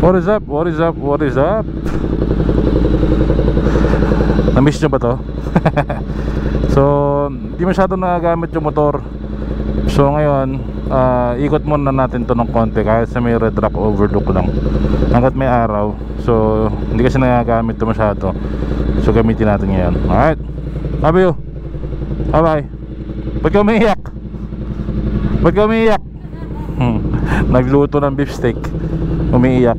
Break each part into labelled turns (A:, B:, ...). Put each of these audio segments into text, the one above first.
A: What is up? What is up? What is up? Na-miss nyo ba to? So, di masyado nagagamit yung motor. So ngayon, ikot muna natin to ng konti kahit sa may Red Rock overlook lang hanggat may araw. So, hindi kasi nagagamit to masyado. So, gamitin natin ngayon. Alright, love you. Bye bye. Ba't ka umiiyak? Ba't ka umiiyak? Nagluto ng beef steak, umiiyak.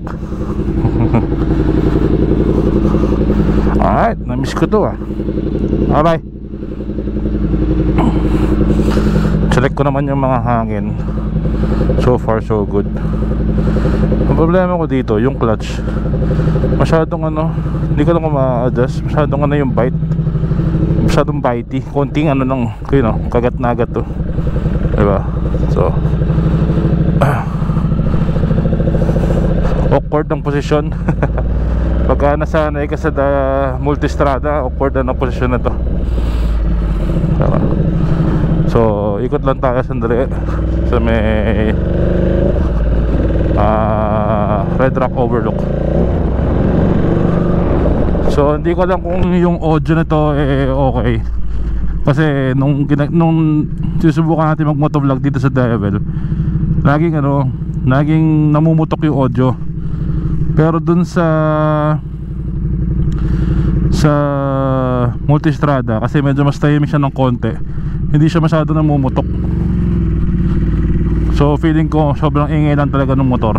A: Alright, na-miss ko to ah. Bye bye. Select ko naman yung mga hangin. So far so good. Ang problema ko dito, yung clutch masyadong ano, hindi ko lang ma-adjust. Masyadong ano yung bite, masyadong bitey. Konting ano lang, you know, kagat na agad to, diba? So awkward ng posisyon. Pagka nasanay ka sa multistrada, awkward na ng posisyon na to. So ikot lang tayo sandali sa may Red Rock overlook. So hindi ko alam kung yung audio nito okay, kasi nung susubukan natin mag-motovlog dito sa Diavel, laging namumutok yung audio. Pero dun sa multistrada, kasi medyo mas tahimik siya ng konti, hindi siya masyado namumutok. So feeling ko sobrang ingay lang talaga ng motor.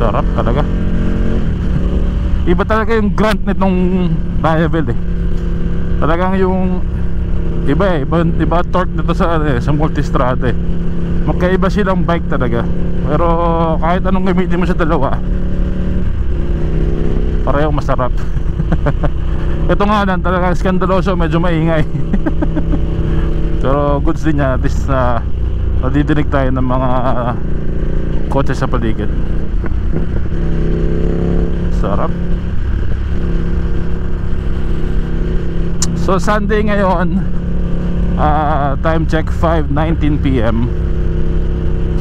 A: Sarap talaga. Iba talaga yung grunt nitong Diavel eh. Talagang yung iba torque nito sa multistrada eh. Magkaiba silang bike talaga. Pero kahit anong gamitin mo sa dalawa, parehong masarap. Ito nga lang talaga skandaloso, medyo maingay. Pero goods din niya, at least na nadidinig tayo ng mga kotse sa paligid. Sarap. So Sunday ngayon, time check 5:19 PM.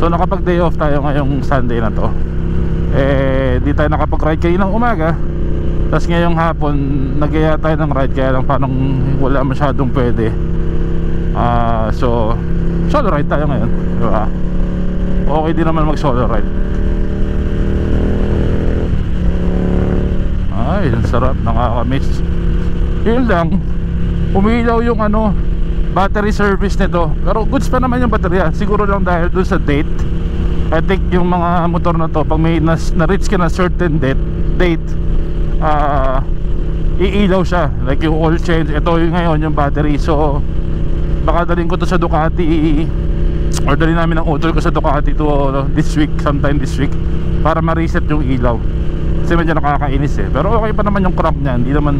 A: So nakapag day off tayo ngayong Sunday na to. Di tayo nakapag-ride kaninang umaga. Tapos ngayong hapon nag-iya tayo ng ride, kaya lang parang wala masyadong pwede. So solo ride tayo ngayon, diba? Okay din naman mag solo ride. Ay, ang sarap, nakakamiss. Yun lang, umilaw yung battery service nito. Pero goods pa naman yung baterya. Siguro lang dahil dun sa date. I think yung mga motor na to, pag may na-reach ka na certain date, iilaw siya. Like yung oil change, ito yung ngayon yung battery. So baka dalhin ko to sa Ducati, or dalhin namin ang auto ko sa Ducati to this week, sometime this week, para ma-reset yung ilaw. Kasi medyo nakakainis eh. Pero okay pa naman yung crank niya. Hindi naman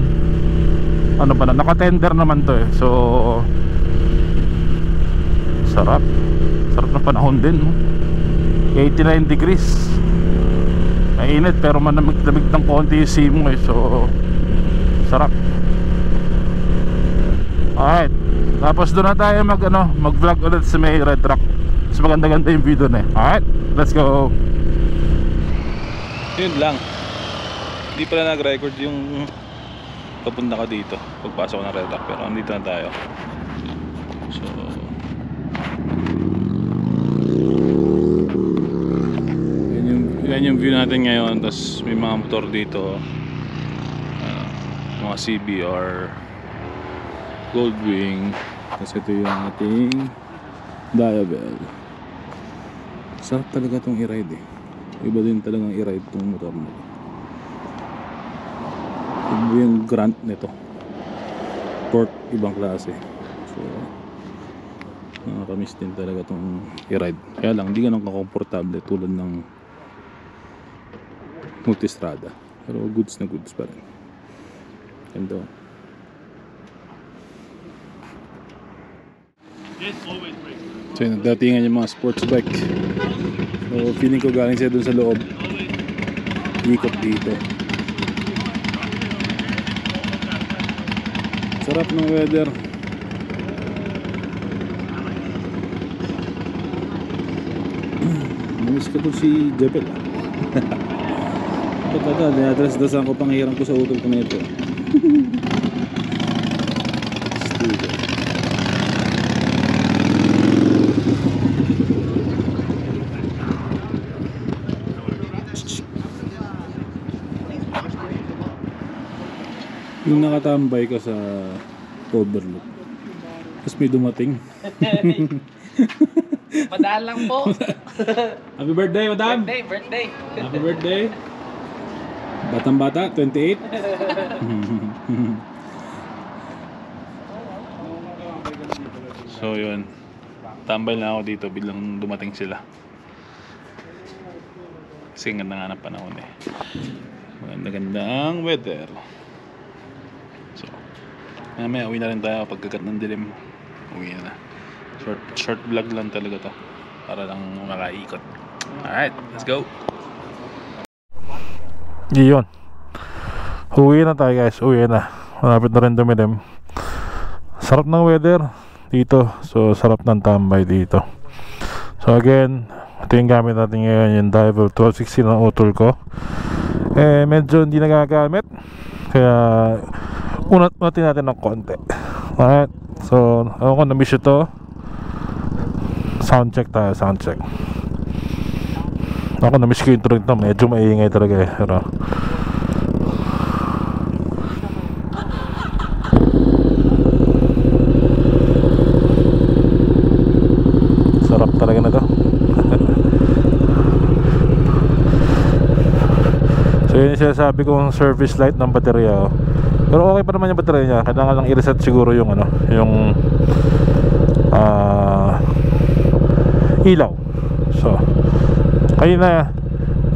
A: naka-tender naman to eh. So sarap na panahon din, no? 89 degrees, mainit pero manamig-lamig ng konti yung simo eh. So sarap. Alright, tapos doon na tayo mag-vlog ulit sa may Red Rock. Mas maganda-ganda yung video na eh. Alright, let's go. Yun lang, hindi pala nag-record yung papunta ko dito pagpasok ko ng Red Rock, pero andito na tayo. So yan yung view natin ngayon. Tapos may mga motor dito, mga CBR, Goldwing. Tapos ito yung ating Diavel. Sarap talaga itong i-ride eh. Iba din talagang i-ride itong motor mo. Iba yung grunt nito, torque ibang klase. So nakakamiss din talaga itong i-ride. Kaya lang hindi ganun kakomportable tulad ng multistrada. Pero goods na goods pa rin. Ganda. So yun, nagdatingan yung mga sports bike. So feeling ko galing siya dun sa loob, ikot dito. Sarap ng weather.
B: Namiss ko to si Jebel ah. Ito, dinadras-dasan ko panghirang ko sa utol ko na ito. Studio. Yung nakatambay ka sa overlook, tapos may dumating.
C: Madaan lang po.
B: Happy birthday, madam!
C: Birthday.
B: Happy birthday! Batang bata, 28. So yun, tambay na ako dito bilang dumating sila. Kasi ganda nga ng panahon eh. Maganda ang weather. So, mamaya uwi na rin tayo pagkagat ng dilim. Uwi na. Short vlog lang talaga to. Para lang makaikot. Alright, let's go.
A: Yun. Uwi na tayo guys, uwi na. Malapit na rin dumilim. Sarap ng weather dito. So sarap ng tambay dito. So again, ito yung gamit natin ngayon, yung Dival 1260 ng utol ko. Eh medyo hindi nagagamit, kaya unatin natin ng konti. Alright. So ako na-miss ito. Sound check tayo, sound check. Ako na-miss ko yung intro nito, medyo maingay talaga eh. Pero sarap talaga na to. So yun yung sinasabi kong service light ng baterya oh. Pero okay pa naman yung baterya niya. Kailangan lang i-reset siguro yung ano, yung ilaw. So kanina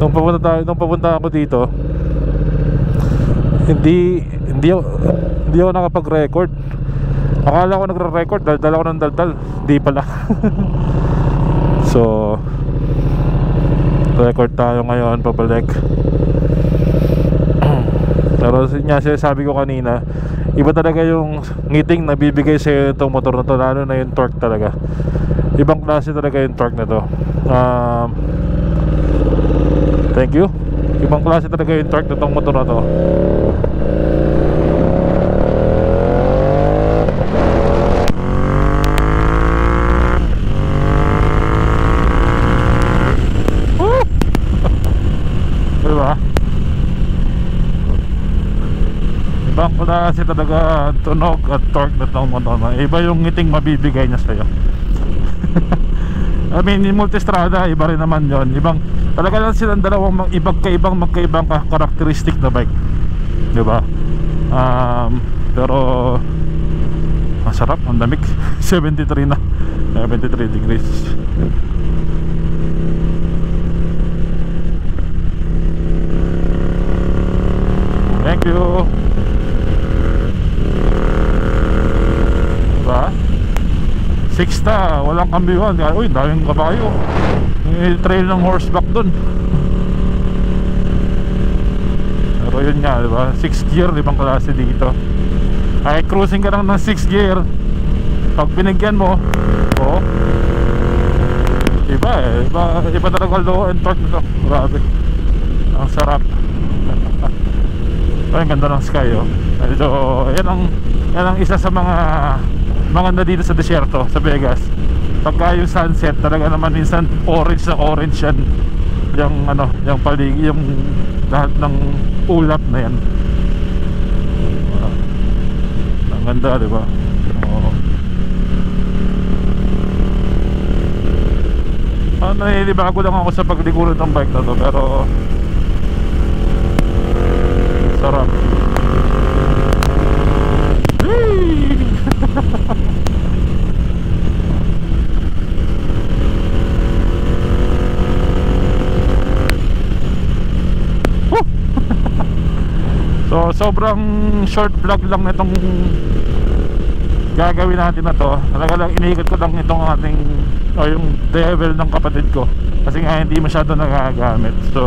A: nung papunta ako dito, hindi ako nakapag-record. Akala ko nagre-record, daldal ako ng daldal. Di pala. So record tayo ngayon, pabalik. Pero nga sabi ko kanina, iba talaga yung ngiting na bibigay sa itong motor na to, lalo na yung torque talaga. Ibang klase talaga yung torque na to. Thank you. Ibang klase talaga yung torque na itong motor na to. Diba? Ibang klase talaga tunog at torque na itong motor na. Iba yung ngiting mabibigay niya sa'yo. I mean, in multistrada, iba rin naman yon. Ibang, talaga lang silang dalawang magkaibang karakteristik na bike. Diba? Pero masarap, ang lamig. 73 na, 73 degrees. Thank you. Diba? 6 walang kambiwan. Uy, daming kabayo. May trail ng horseback dun. Pero yun nga, diba? 6 gear, ibang klase dito. Ay, cruising ka lang ng 6 gear. Pag binigyan mo, oh, iba eh. Iba talaga low and torque nito. Grabe. Ang sarap. Ay, ang ganda ng sky oh. So, yan ang isa sa mga maganda dito sa desierto, sa Vegas. Pagka yung sunset, talaga naman minsan orange na orange yan. Yung ano, yung paligid, yung lahat ng ulap na yan. Ang ganda, di ba? Oo. Naninibago lang ako sa paglikuran ng bike na to, pero sarap. So sobrang short vlog lang nitong gagawin natin na to. Talaga lang iniikot ko lang itong ating yung Devil ng kapatid ko, kasi nga hindi masyado nagagamit. So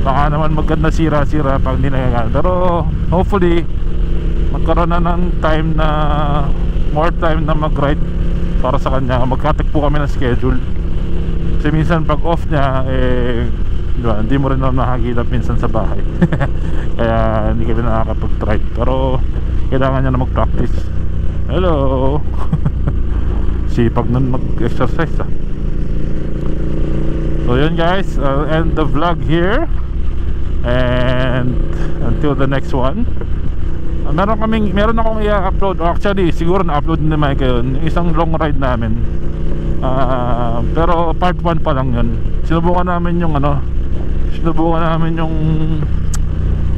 A: baka naman maganda sira-sira pag hindi nagagamit. Pero hopefully magkaroon na ng time na more time na mag-ride para sa kanya. Magkatik po kami ng schedule. Kasi minsan pag off niya, diba, hindi mo rin naman makakita minsan sa bahay. Kaya hindi kami nakakapag-try. Pero kailangan niya na mag-practice. Hello. Sipag nun mag-exercise ah. So yun guys, I'll end the vlog here. And until the next one. Meron akong i-upload. Actually, siguro na-upload ni Mike yun, isang long ride namin. Pero part 1 pa lang yun. Sinubukan namin yung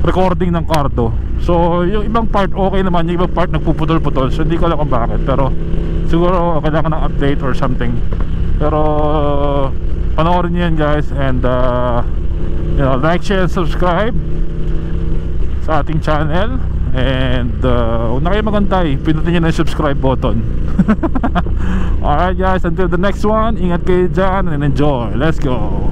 A: recording ng Cardo. So yung ibang part okay naman, yung ibang part nagpuputol-putol. So hindi ko alam kung bakit, pero siguro kailangan ng update or something. Pero panoorin niyo yan guys. And like, share, and subscribe sa ating channel. And huwag na kayo magantay, pinutin nyo na yung subscribe button. Alright guys, until the next one, ingat kayo dyan and enjoy. Let's go.